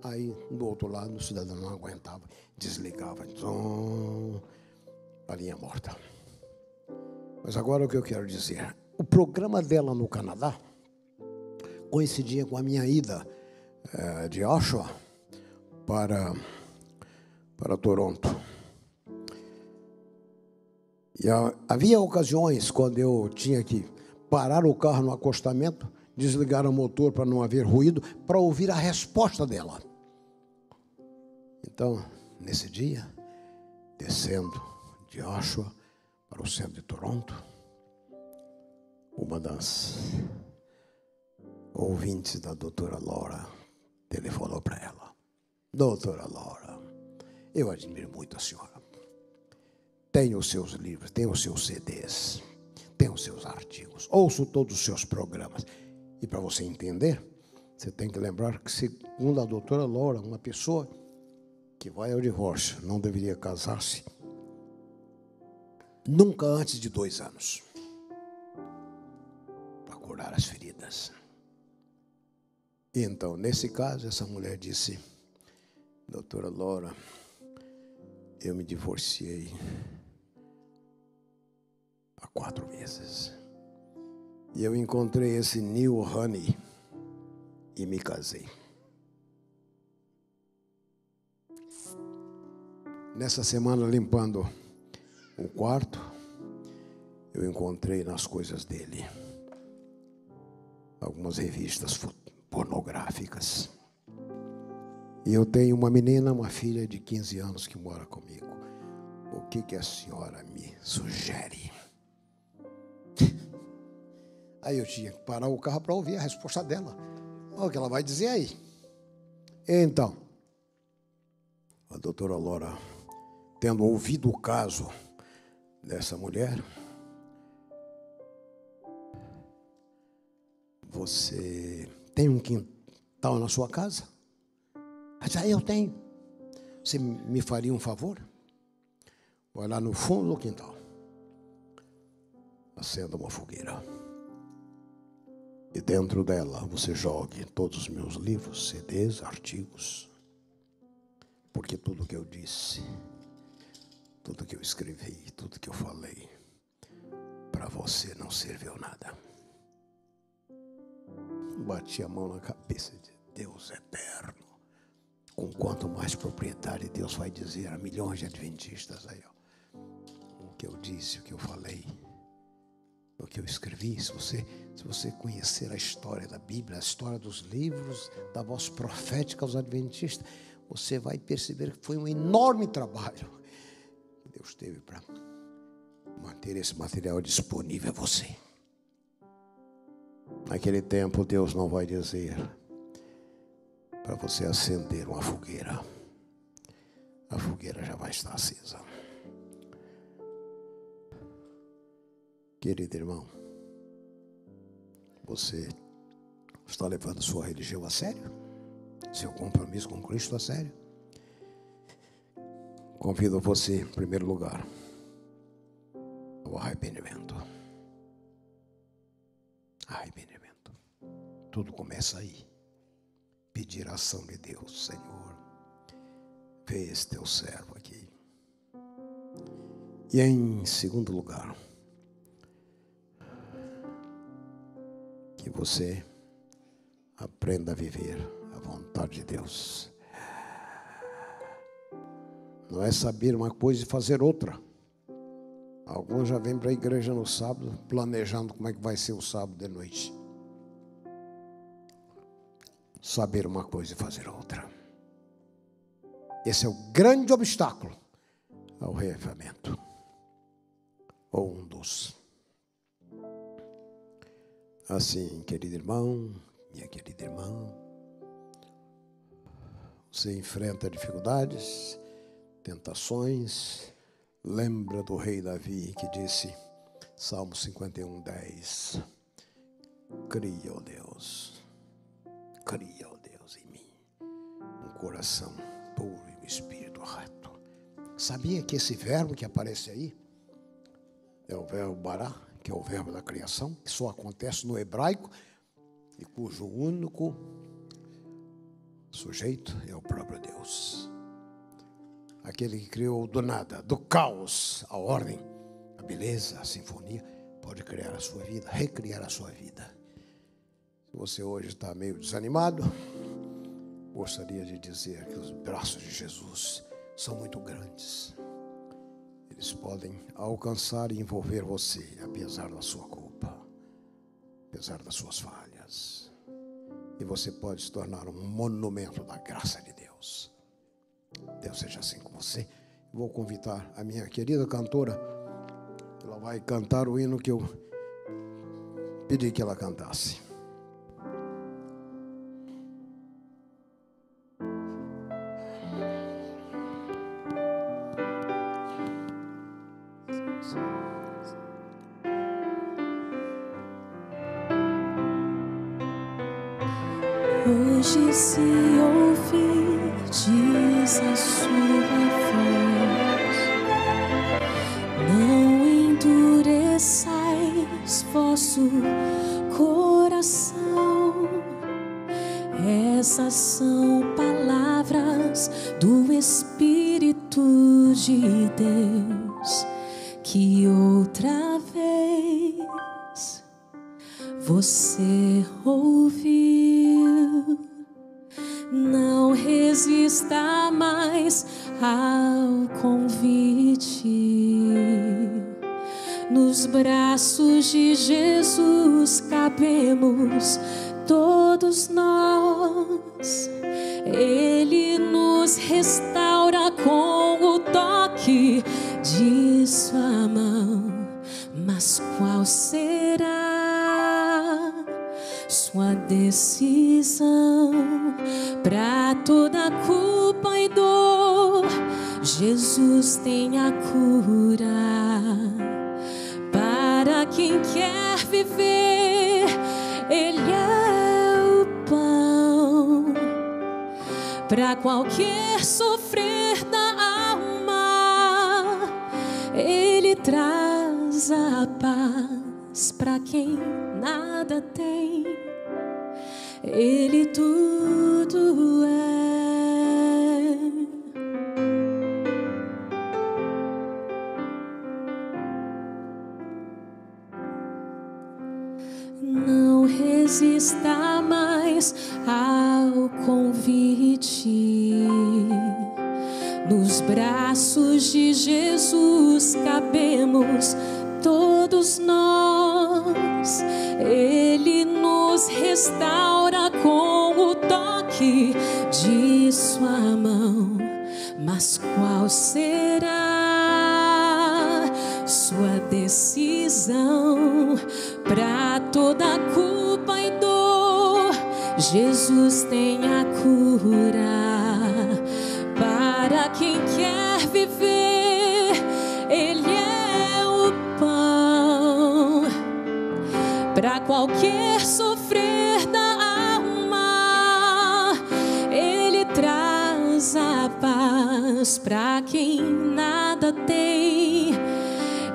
Aí, do outro lado, o cidadão não aguentava, desligava. Então, a linha morta. Mas agora o que eu quero dizer. O programa dela no Canadá coincidia com a minha ida de Oshawa para Toronto. E havia ocasiões quando eu tinha que parar o carro no acostamento, desligar o motor para não haver ruído, para ouvir a resposta dela. Então, nesse dia, descendo de Oshawa para o centro de Toronto, uma das ouvintes da doutora Laura telefonou para ela. Doutora Laura, eu admiro muito a senhora. Tenho os seus livros, tenho os seus CDs, tenho os seus artigos, ouço todos os seus programas. E para você entender, você tem que lembrar que, segundo a doutora Laura, uma pessoa que vai ao divórcio não deveria casar-se nunca antes de 2 anos, para curar as feridas. E então, nesse caso, essa mulher disse, doutora Laura, eu me divorciei há 4 meses. E eu encontrei esse Neil Honey e me casei. Nessa semana, limpando o quarto, eu encontrei nas coisas dele algumas revistas pornográficas. E eu tenho uma menina, uma filha de 15 anos que mora comigo. O que a senhora me sugere? Aí eu tinha que parar o carro para ouvir a resposta dela. Olha o que ela vai dizer aí. Então, a doutora Laura, tendo ouvido o caso dessa mulher, você tem um quintal na sua casa? Eu tenho. Você me faria um favor? Vai lá no fundo do quintal, acenda uma fogueira. E dentro dela você jogue todos os meus livros, CDs, artigos. Porque tudo que eu disse, tudo que eu escrevi, tudo que eu falei, para você não serviu nada. Bati a mão na cabeça de Deus eterno. Com quanto mais propriedade Deus vai dizer a milhões de adventistas aí, ó. O que eu disse, o que eu falei, o que eu escrevi. Se você conhecer a história da Bíblia, a história dos livros, da voz profética aos adventistas, você vai perceber que foi um enorme trabalho que Deus teve para manter esse material disponível a você. Naquele tempo, Deus não vai dizer para você acender uma fogueira. A fogueira já vai estar acesa. Querido irmão, você está levando sua religião a sério? Seu compromisso com Cristo a sério? convido você, em primeiro lugar, ao arrependimento. Arrependimento. Tudo começa aí. Pedir a ação de Deus. Senhor, vê esse teu servo aqui. E em segundo lugar, que você aprenda a viver a vontade de Deus. Não é saber uma coisa e fazer outra. Alguns já vêm para a igreja no sábado, planejando como é que vai ser o sábado de noite. Saber uma coisa e fazer outra. Esse é o grande obstáculo ao reavivamento. Ou um dos. Assim, querido irmão, minha querida irmã, você enfrenta dificuldades, tentações. Lembra do rei Davi que disse, Salmo 51:10, cria, ó Deus, em mim um coração puro e um espírito reto. Sabia que esse verbo que aparece aí é o verbo bará, que é o verbo da criação, que só acontece no hebraico e cujo único sujeito é o próprio Deus. Aquele que criou do nada, do caos, a ordem, a beleza, a sinfonia, pode criar a sua vida, recriar a sua vida. Se você hoje está meio desanimado, gostaria de dizer que os braços de Jesus são muito grandes. Eles podem alcançar e envolver você, apesar da sua culpa, apesar das suas falhas. E você pode se tornar um monumento da graça de Deus. Deus seja assim com você. Vou convidar a minha querida cantora. Ela vai cantar o hino que eu pedi que ela cantasse. Hoje se ouvir, diz a sua voz, não endureçais vosso coração. Essas são palavras do Espírito de Deus, que outra vez você ouviu. Não resista mais ao convite. Nos braços de Jesus cabemos todos nós. Ele nos restaura com o toque de sua mão. Mas qual será sua decisão? Para toda culpa e dor, Jesus tem a cura. Para quem quer viver, Ele é o pão. Para qualquer sofrer da alma, Ele traz a paz. Para quem nada tem, Ele tudo é. Não resista mais ao convite. Nos braços de Jesus cabemos todos nós. Ele nos restaura com o toque de sua mão. Mas qual será sua decisão? Para toda culpa e dor, Jesus tem a cura. Para quem quer viver, Ele é o pão. Para qualquer sofrer da alma, Ele traz a paz. Mas pra quem nada tem,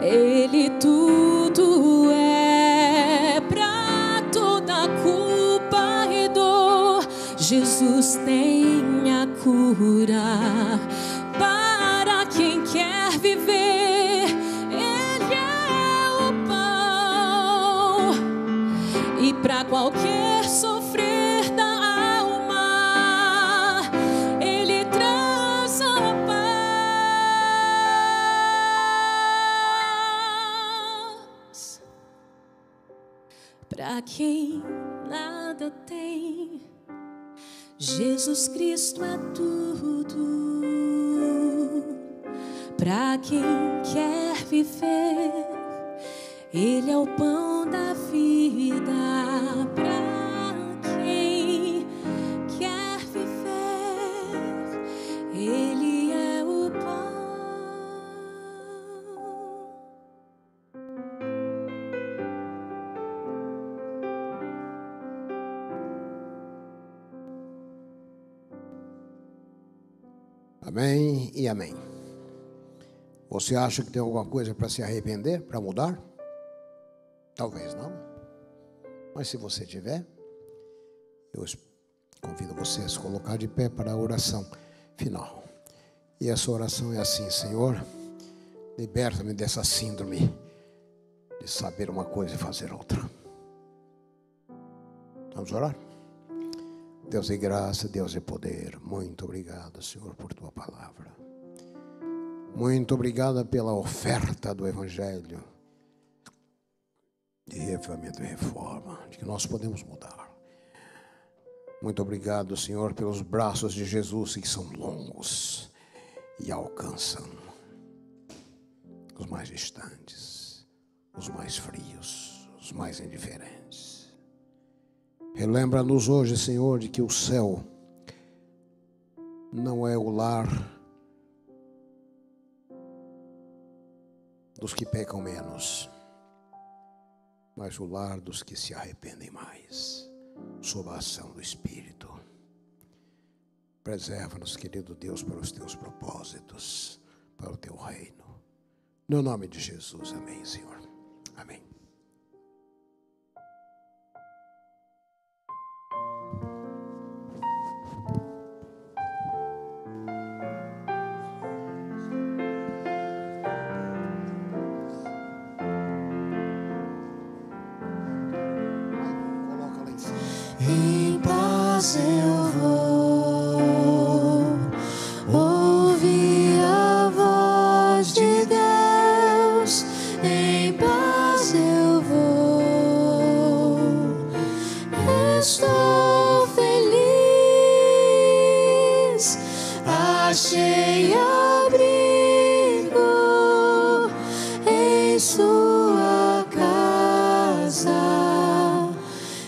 Ele tudo é. Pra toda culpa e dor, Jesus tem a cura. Para quem quer viver, Ele é o pão. E pra qualquer sofrer da alma, Ele traz a paz. Pra quem nada tem, Jesus Cristo é tudo. Pra quem quer viver, Ele é o pão da vida. Pra quem quer viver, Ele é o pão. Amém e amém. Você acha que tem alguma coisa para se arrepender, para mudar? Talvez não. Mas se você tiver, eu convido você a se colocar de pé para a oração final. E essa oração é assim: Senhor, liberta-me dessa síndrome de saber uma coisa e fazer outra. Vamos orar? Deus de graça, Deus de poder, muito obrigado, Senhor, por Tua palavra. Muito obrigado pela oferta do Evangelho de reavivamento e reforma, de que nós podemos mudar. Muito obrigado, Senhor, pelos braços de Jesus que são longos e alcançam os mais distantes, os mais frios, os mais indiferentes. Relembra-nos hoje, Senhor, de que o céu não é o lar dos que pecam menos, mas o lar dos que se arrependem mais, sob a ação do Espírito. Preserva-nos, querido Deus, para os Teus propósitos, para o Teu reino. No nome de Jesus, amém, Senhor. Amém. Em paz eu vou ouvir a voz de Deus. Em paz eu vou, estou feliz, achei abrigo em sua casa.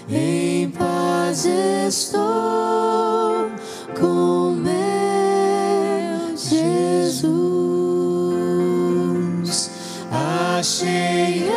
Em paz estou com meu Jesus, achei